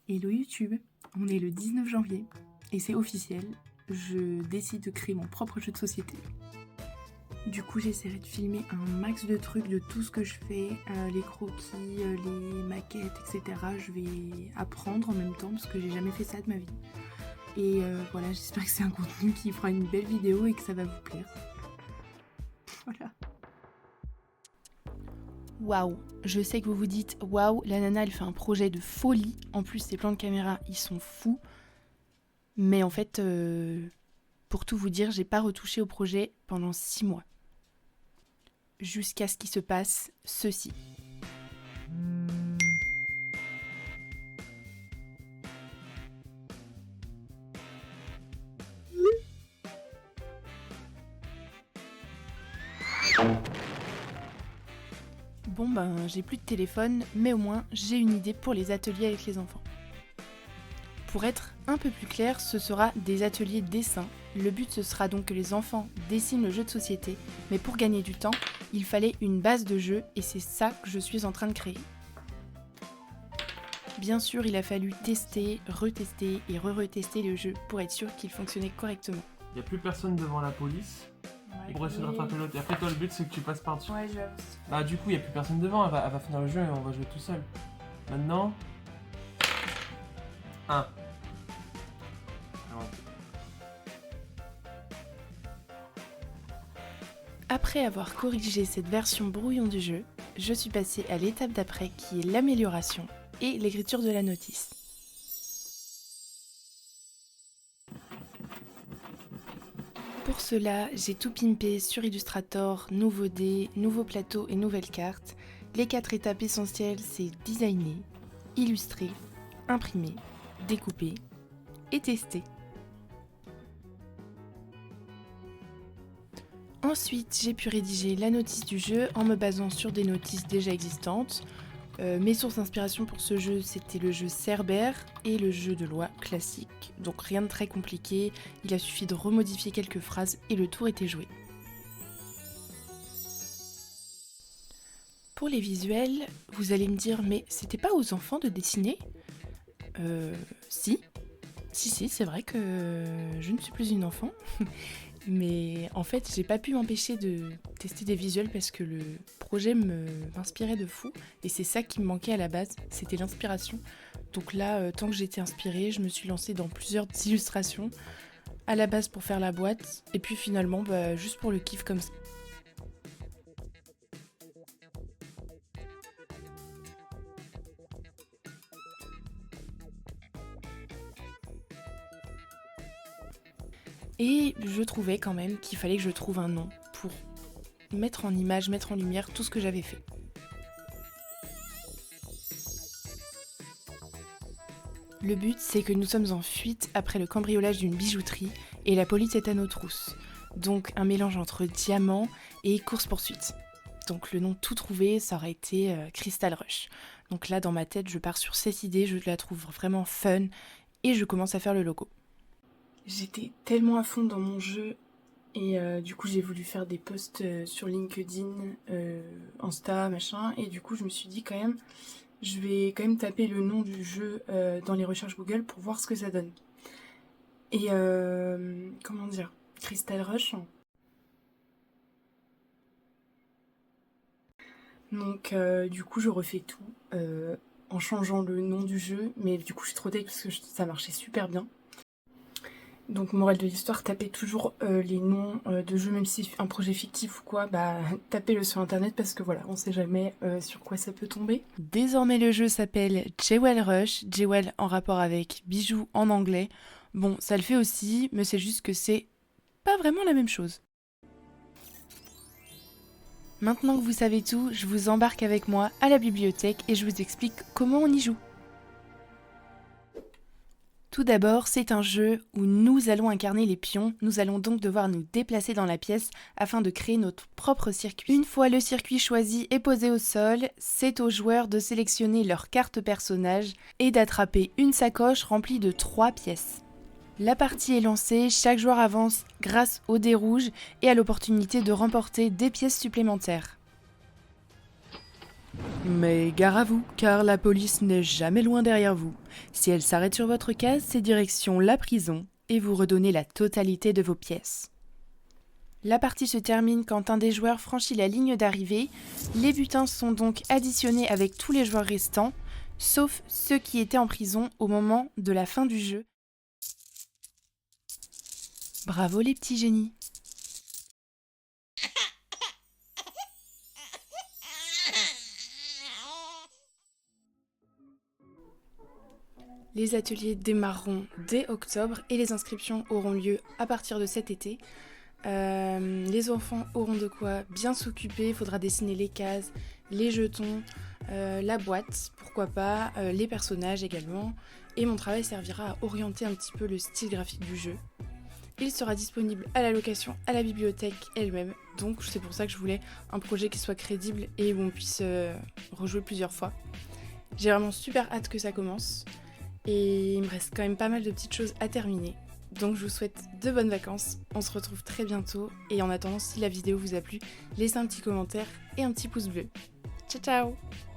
Hello YouTube, on est le 19 janvier et c'est officiel, je décide de créer mon propre jeu de société. Du coup j'essaierai de filmer un max de trucs de tout ce que je fais, les croquis, les maquettes, etc. Je vais apprendre en même temps parce que j'ai jamais fait ça de ma vie. Et voilà, j'espère que c'est un contenu qui fera une belle vidéo et que ça va vous plaire. Voilà. Waouh, je sais que vous vous dites waouh, la nana elle fait un projet de folie. En plus, ses plans de caméra ils sont fous. Mais en fait, pour tout vous dire, j'ai pas retouché au projet pendant 6 mois. Jusqu'à ce qu'il se passe ceci. Bon ben, j'ai plus de téléphone, mais au moins j'ai une idée pour les ateliers avec les enfants. Pour être un peu plus clair, ce sera des ateliers dessin. Le but ce sera donc que les enfants dessinent le jeu de société, mais pour gagner du temps, il fallait une base de jeu et c'est ça que je suis en train de créer. Bien sûr, il a fallu tester, retester et re-retester le jeu pour être sûr qu'il fonctionnait correctement. Il n'y a plus personne devant la police pour essayer de rattraper l'autre. Et après, toi, le but c'est que tu passes par-dessus. Ouais, j'avoue. Bah, du coup, il n'y a plus personne devant, elle va finir le jeu et on va jouer tout seul. Maintenant. 1. Après avoir corrigé cette version brouillon du jeu, je suis passée à l'étape d'après qui est l'amélioration et l'écriture de la notice. Pour cela, j'ai tout pimpé sur Illustrator, nouveaux dés, nouveaux plateaux et nouvelles cartes. Les 4 étapes essentielles, c'est designer, illustrer, imprimer, découper et tester. Ensuite, j'ai pu rédiger la notice du jeu en me basant sur des notices déjà existantes. Mes sources d'inspiration pour ce jeu, c'était le jeu Cerbère et le jeu de loi classique. Donc rien de très compliqué, il a suffi de remodifier quelques phrases et le tour était joué. Pour les visuels, vous allez me dire, mais c'était pas aux enfants de dessiner ? Si, c'est vrai que je ne suis plus une enfant. Mais en fait, j'ai pas pu m'empêcher de tester des visuels parce que le projet m'inspirait de fou. Et c'est ça qui me manquait à la base, c'était l'inspiration. Donc là, tant que j'étais inspirée, je me suis lancée dans plusieurs illustrations. À la base pour faire la boîte, et puis finalement, juste pour le kiff comme ça. Et je trouvais quand même qu'il fallait que je trouve un nom pour mettre en image, mettre en lumière tout ce que j'avais fait. Le but, c'est que nous sommes en fuite après le cambriolage d'une bijouterie et la police est à nos trousses. Donc un mélange entre diamant et course-poursuite. Donc le nom tout trouvé, ça aurait été Crystal Rush. Donc là, dans ma tête, je pars sur cette idée, je la trouve vraiment fun et je commence à faire le logo. J'étais tellement à fond dans mon jeu et du coup j'ai voulu faire des posts sur LinkedIn, Insta, machin, et du coup je me suis dit quand même, je vais quand même taper le nom du jeu dans les recherches Google pour voir ce que ça donne. Et comment dire, Crystal Rush. Donc du coup je refais tout en changeant le nom du jeu, mais du coup je suis trop déçue parce que ça marchait super bien. Donc morale de l'histoire, tapez toujours les noms de jeux, même si c'est un projet fictif ou quoi, tapez-le sur internet parce que voilà, on sait jamais sur quoi ça peut tomber. Désormais le jeu s'appelle Jewel Rush, Jewel en rapport avec bijoux en anglais. Bon, ça le fait aussi, mais c'est juste que c'est pas vraiment la même chose. Maintenant que vous savez tout, je vous embarque avec moi à la bibliothèque et je vous explique comment on y joue. Tout d'abord, c'est un jeu où nous allons incarner les pions, nous allons donc devoir nous déplacer dans la pièce afin de créer notre propre circuit. Une fois le circuit choisi et posé au sol, c'est aux joueurs de sélectionner leur carte personnage et d'attraper une sacoche remplie de 3 pièces. La partie est lancée, chaque joueur avance grâce au dé rouge et a l'opportunité de remporter des pièces supplémentaires. Mais gare à vous, car la police n'est jamais loin derrière vous. Si elle s'arrête sur votre case, c'est direction la prison et vous redonnez la totalité de vos pièces. La partie se termine quand un des joueurs franchit la ligne d'arrivée. Les butins sont donc additionnés avec tous les joueurs restants, sauf ceux qui étaient en prison au moment de la fin du jeu. Bravo les petits génies! Les ateliers démarreront dès octobre et les inscriptions auront lieu à partir de cet été. Les enfants auront de quoi bien s'occuper, il faudra dessiner les cases, les jetons, la boîte, pourquoi pas, les personnages également. Et mon travail servira à orienter un petit peu le style graphique du jeu. Il sera disponible à la location à la bibliothèque elle-même, donc c'est pour ça que je voulais un projet qui soit crédible et où on puisse rejouer plusieurs fois. J'ai vraiment super hâte que ça commence. Et il me reste quand même pas mal de petites choses à terminer. Donc je vous souhaite de bonnes vacances, on se retrouve très bientôt et en attendant si la vidéo vous a plu, laissez un petit commentaire et un petit pouce bleu. Ciao ciao!